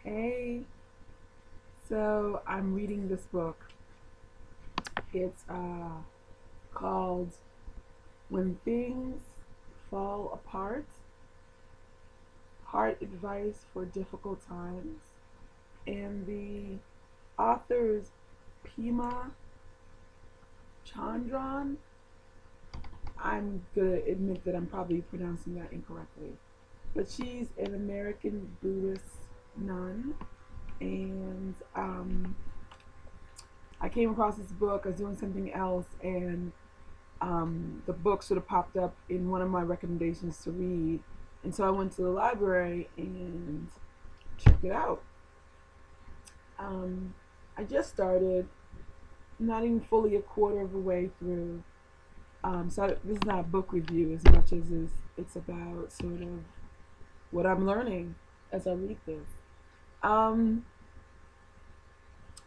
Hey, so I'm reading this book. It's called When Things Fall Apart, Heart Advice for Difficult Times. And the author is Pima Chandran. I'm going to admit that I'm probably pronouncing that incorrectly. But she's an American Buddhist nun. And I came across this book. I was doing something else, and the book sort of popped up in one of my recommendations to read. And so I went to the library and checked it out. Um, I just started, not even fully a quarter of the way through. This is not a book review as much as it's about sort of what I'm learning as I read this. Um,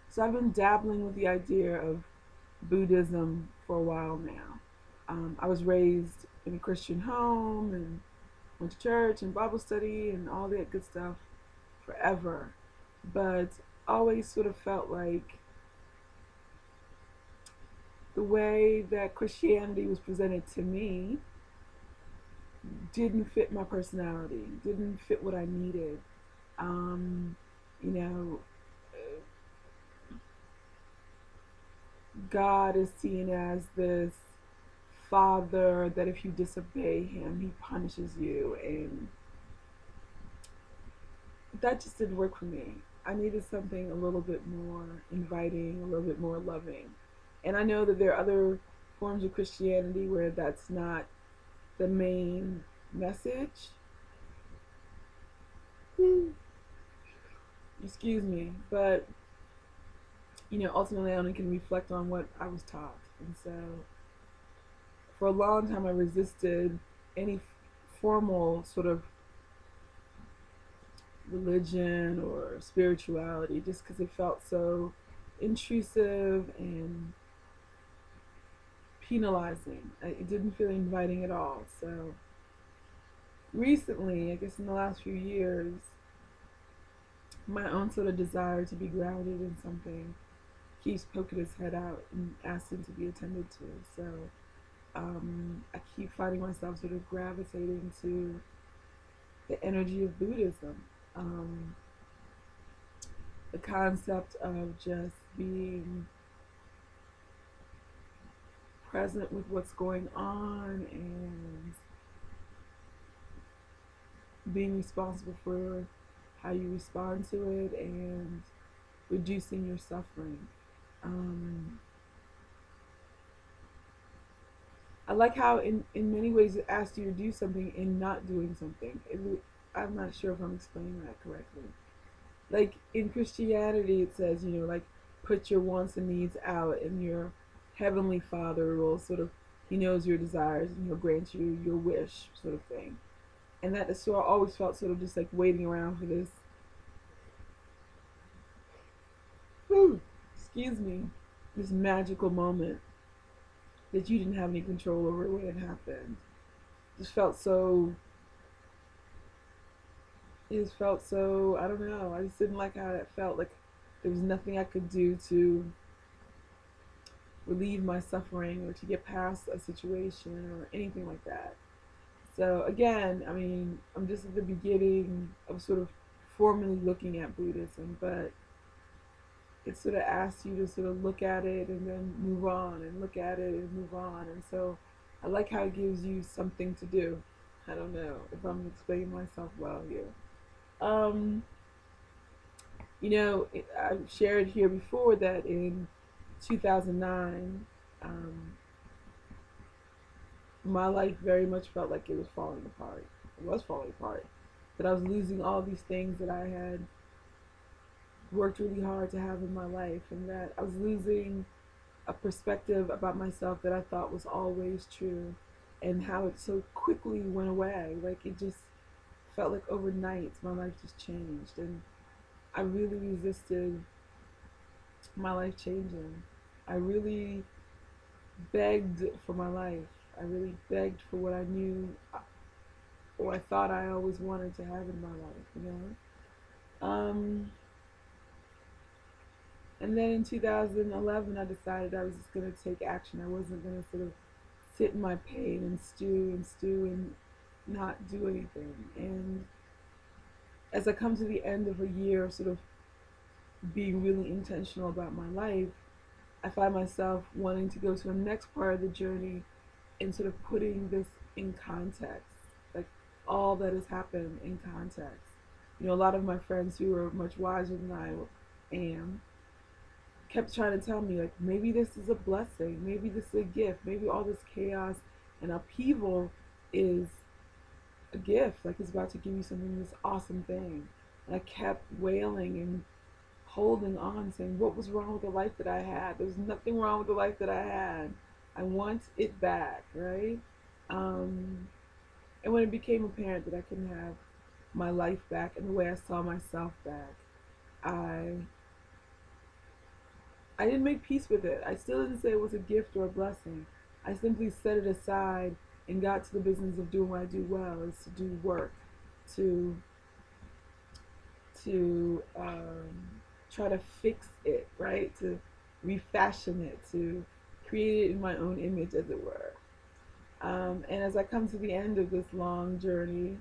so I've been dabbling with the idea of Buddhism for a while now. I was raised in a Christian home and went to church and Bible study and all that good stuff forever, but always sort of felt like the way that Christianity was presented to me didn't fit my personality, didn't fit what I needed. Um, you know, God is seen as this father that if you disobey him, he punishes you, and that just didn't work for me. I needed something a little bit more inviting, a little bit more loving. And I know that there are other forms of Christianity where that's not the main message. Excuse me. But, ultimately I only can reflect on what I was taught. And so for a long time I resisted any formal sort of religion or spirituality just because it felt so intrusive and penalizing. It didn't feel inviting at all. So recently, I guess in the last few years, my own sort of desire to be grounded in something keeps poking its head out and asking to be attended to. So I keep finding myself sort of gravitating to the energy of Buddhism. Um, the concept of just being present with what's going on and being responsible for how you respond to it and reducing your suffering. Um, I like how in many ways it asks you to do something and not doing something. I'm not sure if I'm explaining that correctly. Like in Christianity, it says, like put your wants and needs out, and your heavenly Father will sort of, he knows your desires and he'll grant you your wish, sort of thing. And that is so I always felt sort of just like waiting around for this, excuse me, this magical moment that you didn't have any control over when it happened. Just felt so. It just felt so. I don't know. I just didn't like how it felt. Like there was nothing I could do to relieve my suffering or to get past a situation or anything like that. So again, I mean, I'm just at the beginning of sort of formally looking at Buddhism, but it sort of asks you to sort of look at it and then move on and look at it and move on. And so I like how it gives you something to do. I don't know if I'm explaining myself well here. Um, I've shared here before that in 2009, my life very much felt like it was falling apart. It was falling apart. That I was losing all these things that I had worked really hard to have in my life, and that I was losing a perspective about myself that I thought was always true, and how it so quickly went away. Like it just felt like overnight my life just changed, and I really resisted my life changing. I really begged for my life. I really begged for what I knew or I thought I always wanted to have in my life, Um, and then in 2011, I decided I was just going to take action. I wasn't going to sort of sit in my pain and stew and not do anything. And as I come to the end of a year of sort of being really intentional about my life, I find myself wanting to go to the next part of the journey and sort of putting this in context, like all that has happened in context. You know, a lot of my friends who are much wiser than I am kept trying to tell me, like, maybe this is a blessing, maybe this is a gift, maybe all this chaos and upheaval is a gift, like it's about to give you something, this awesome thing. And I kept wailing and holding on, saying, what was wrong with the life that I had? There was nothing wrong with the life that I had. I want it back, right? Um, and when it became apparent that I couldn't have my life back and the way I saw myself back, I I didn't make peace with it. I still didn't say it was a gift or a blessing. I simply set it aside and got to the business of doing what I do well, is to do work, to try to fix it, right? To refashion it, to create it in my own image, as it were. And as I come to the end of this long journey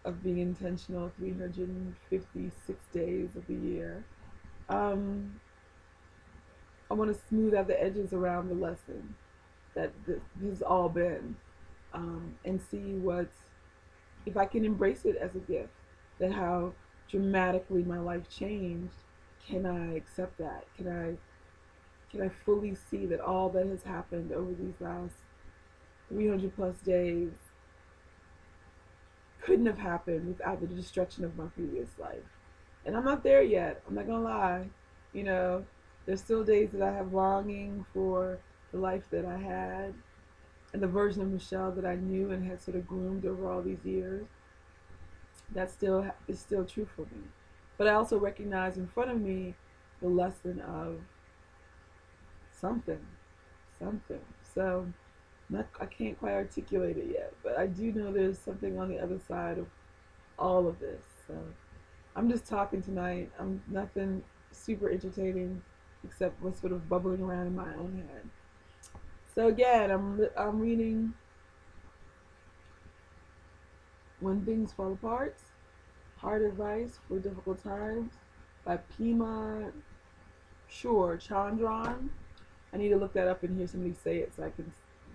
of being intentional, 356 days of the year, um, I want to smooth out the edges around the lesson that this has all been, and see if I can embrace it as a gift, that how dramatically my life changed. Can I accept that? Can I fully see that all that has happened over these last 300 plus days couldn't have happened without the destruction of my previous life? And I'm not there yet. I'm not gonna lie. You know, there's still days that I have longing for the life that I had and the version of Michelle that I knew and had sort of groomed over all these years. That still is still true for me. But I also recognize in front of me the lesson of something, something. So I can't quite articulate it yet, but I do know there's something on the other side of all of this. So I'm just talking tonight. I'm nothing super entertaining except what's sort of bubbling around in my own head. So again, I'm reading When Things Fall Apart, Hard Advice for Difficult Times by Pima Chandran. I need to look that up and hear somebody say it so I can,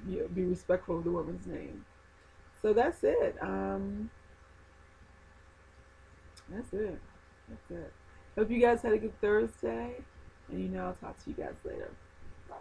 you know, be respectful of the woman's name. So that's it. That's it. That's it. Hope you guys had a good Thursday, and I'll talk to you guys later. Bye.